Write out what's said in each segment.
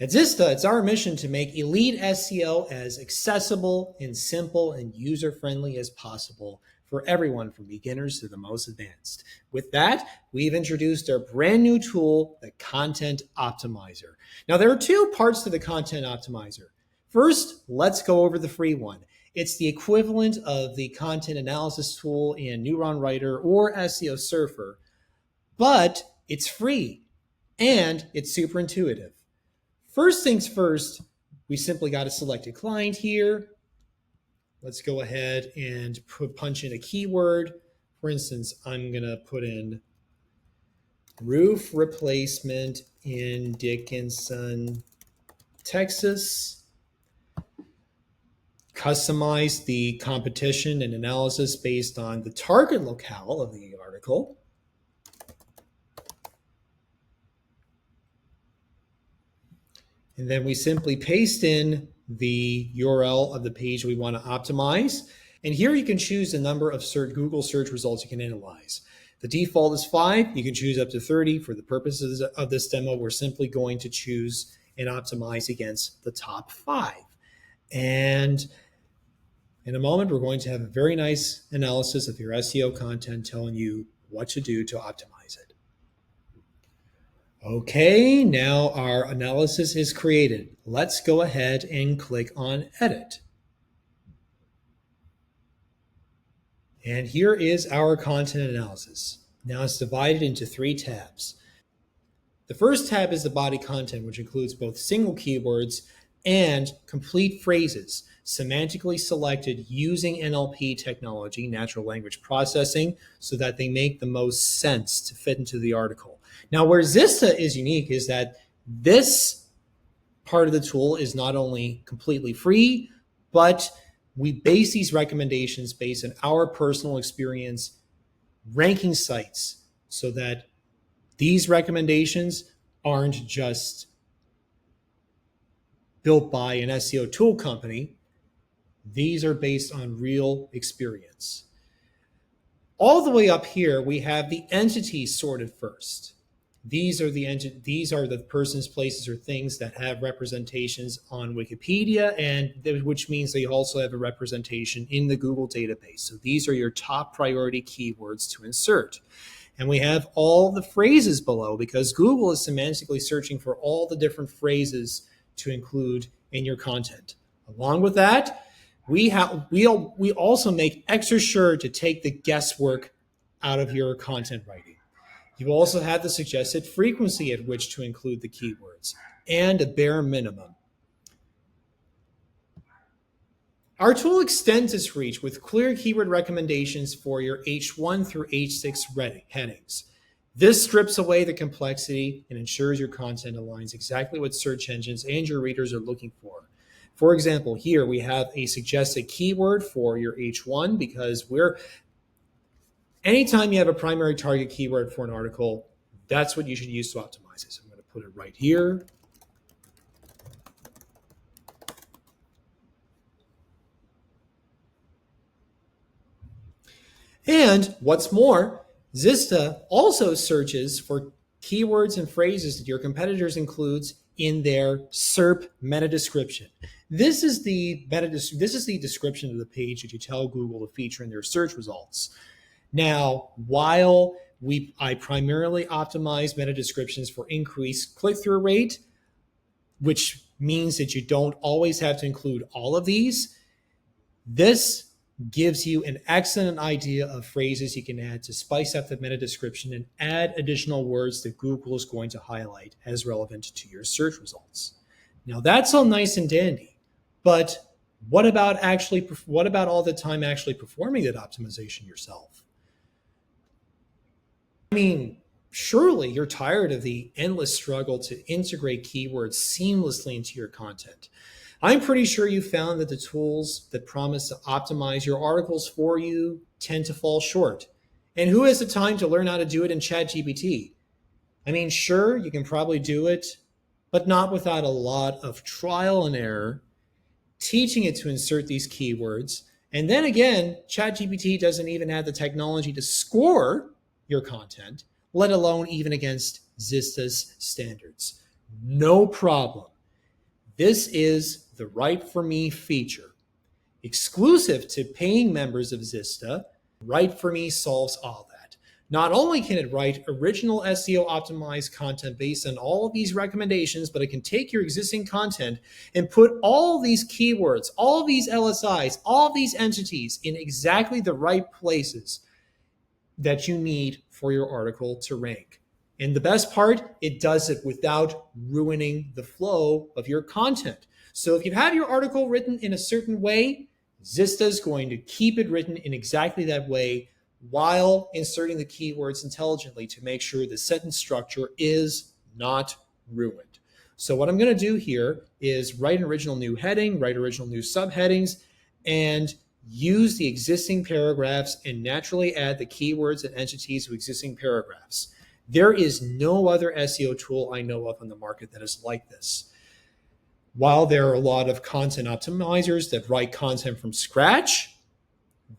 At Zista, it's our mission to make elite SEO as accessible and simple and user-friendly as possible for everyone from beginners to the most advanced. With that, we've introduced our brand new tool, the Content Optimizer. Now, there are two parts to the Content Optimizer. First, let's go over the free one. It's the equivalent of the content analysis tool in Neuron Writer or SEO Surfer, but it's free and it's super intuitive. First things first, we simply got to select a client here. Let's go ahead and punch in a keyword. For instance, I'm going to put in roof replacement in Dickinson, Texas. Customize the competition and analysis based on the target locale of the article. And then we simply paste in the URL of the page we want to optimize. And here you can choose the number of Google search results you can analyze. The default is 5. You can choose up to 30. For the purposes of this demo, we're simply going to choose and optimize against the top 5. And in a moment, we're going to have a very nice analysis of your SEO content telling you what to do to optimize it. Okay, now our analysis is created. Let's go ahead and click on Edit. And here is our content analysis. Now it's divided into 3 tabs. The first tab is the body content, which includes both single keywords and complete phrases, semantically selected using NLP technology, natural language processing, so that they make the most sense to fit into the article. Now, where Zista is unique is that this part of the tool is not only completely free, but we base these recommendations based on our personal experience ranking sites so that these recommendations aren't just built by an SEO tool company. These are based on real experience. All the way up here, we have the entities sorted first. These are the persons, places, or things that have representations on Wikipedia, and which means they also have a representation in the Google database. So these are your top priority keywords to insert. And we have all the phrases below because Google is semantically searching for all the different phrases to include in your content. Along with that, we also make extra sure to take the guesswork out of your content writing. You also have the suggested frequency at which to include the keywords and a bare minimum. Our tool extends its reach with clear keyword recommendations for your H1 through H6 headings. This strips away the complexity and ensures your content aligns exactly what search engines and your readers are looking for. For example, here we have a suggested keyword for your H1 because anytime you have a primary target keyword for an article, that's what you should use to optimize it. So I'm going to put it right here. And what's more, Zista also searches for keywords and phrases that your competitors includes in their SERP meta description. This is the description of the page that you tell Google to feature in their search results. Now, while I primarily optimize meta descriptions for increased click-through rate, which means that you don't always have to include all of these, this gives you an excellent idea of phrases you can add to spice up the meta description and add additional words that Google is going to highlight as relevant to your search results. Now, that's all nice and dandy, but what about all the time actually performing that optimization yourself? I mean, surely you're tired of the endless struggle to integrate keywords seamlessly into your content. I'm pretty sure you found that the tools that promise to optimize your articles for you tend to fall short. And who has the time to learn how to do it in ChatGPT? I mean, sure, you can probably do it, but not without a lot of trial and error, teaching it to insert these keywords. And then again, ChatGPT doesn't even have the technology to score your content, let alone even against Zista's standards. No problem. This is the Write For Me feature. Exclusive to paying members of Zista, Write For Me solves all that. Not only can it write original SEO optimized content based on all of these recommendations, but it can take your existing content and put all these keywords, all these LSIs, all these entities in exactly the right places that you need for your article to rank. And the best part, it does it without ruining the flow of your content. So if you have your article written in a certain way, Zista is going to keep it written in exactly that way while inserting the keywords intelligently to make sure the sentence structure is not ruined. So what I'm going to do here is write an original new heading, write original new subheadings, and use the existing paragraphs and naturally add the keywords and entities to existing paragraphs. There is no other SEO tool I know of on the market that is like this. While there are a lot of content optimizers that write content from scratch,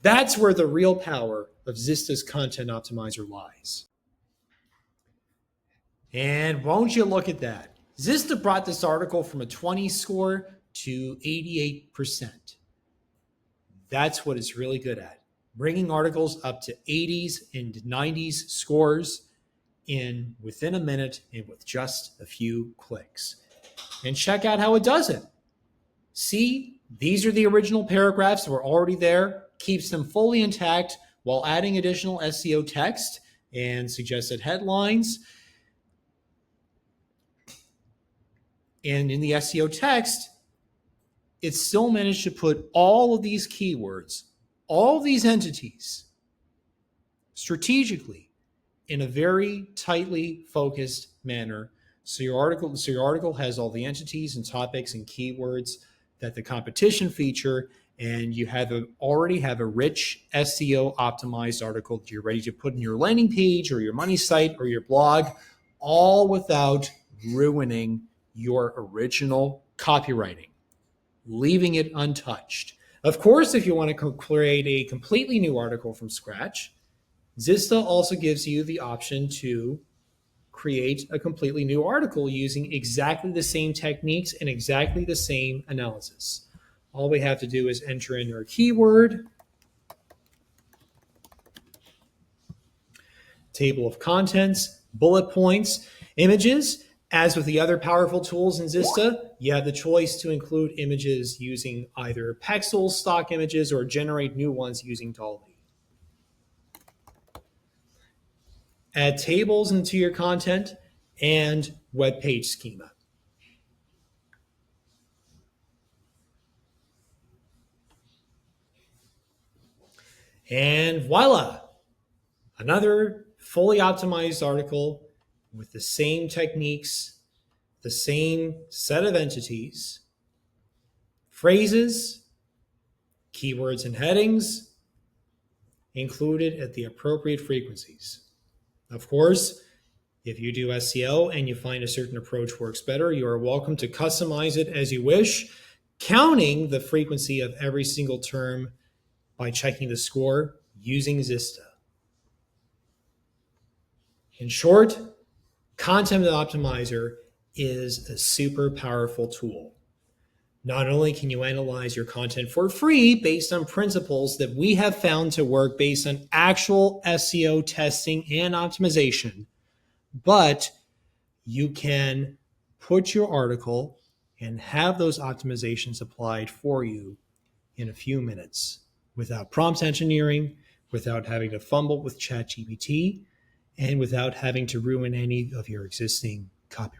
that's where the real power of Zista's content optimizer lies. And won't you look at that? Zista brought this article from a 20 score to 88%. That's what it's really good at. Bringing articles up to 80s and 90s scores within a minute and with just a few clicks. And check out how it does it. See, these are the original paragraphs that were already there, keeps them fully intact while adding additional SEO text and suggested headlines. And in the SEO text, it still managed to put all of these keywords, all of these entities, strategically in a very tightly focused manner. So your article has all the entities and topics and keywords that the competition feature, and you already have a rich SEO optimized article that you're ready to put in your landing page or your money site or your blog, all without ruining your original copywriting, leaving it untouched. Of course, if you want to create a completely new article from scratch, Zista also gives you the option to create a completely new article using exactly the same techniques and exactly the same analysis. All we have to do is enter in our keyword, table of contents, bullet points, images. As with the other powerful tools in Zista, you have the choice to include images using either Pexel stock images or generate new ones using Dolly. Add tables into your content and web page schema. And voila, another fully optimized article with the same techniques, the same set of entities, phrases, keywords and headings included at the appropriate frequencies. Of course, if you do SEO and you find a certain approach works better, you are welcome to customize it as you wish, counting the frequency of every single term by checking the score using Zista. In short, Content Optimizer is a super powerful tool. Not only can you analyze your content for free based on principles that we have found to work based on actual SEO testing and optimization, but you can put your article and have those optimizations applied for you in a few minutes without prompt engineering, without having to fumble with ChatGPT, and without having to ruin any of your existing copywriting.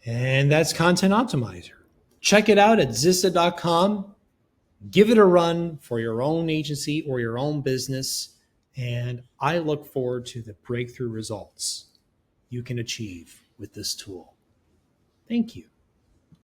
And that's Content Optimizer. Check it out at Zista.com. Give it a run for your own agency or your own business. And I look forward to the breakthrough results you can achieve with this tool. Thank you.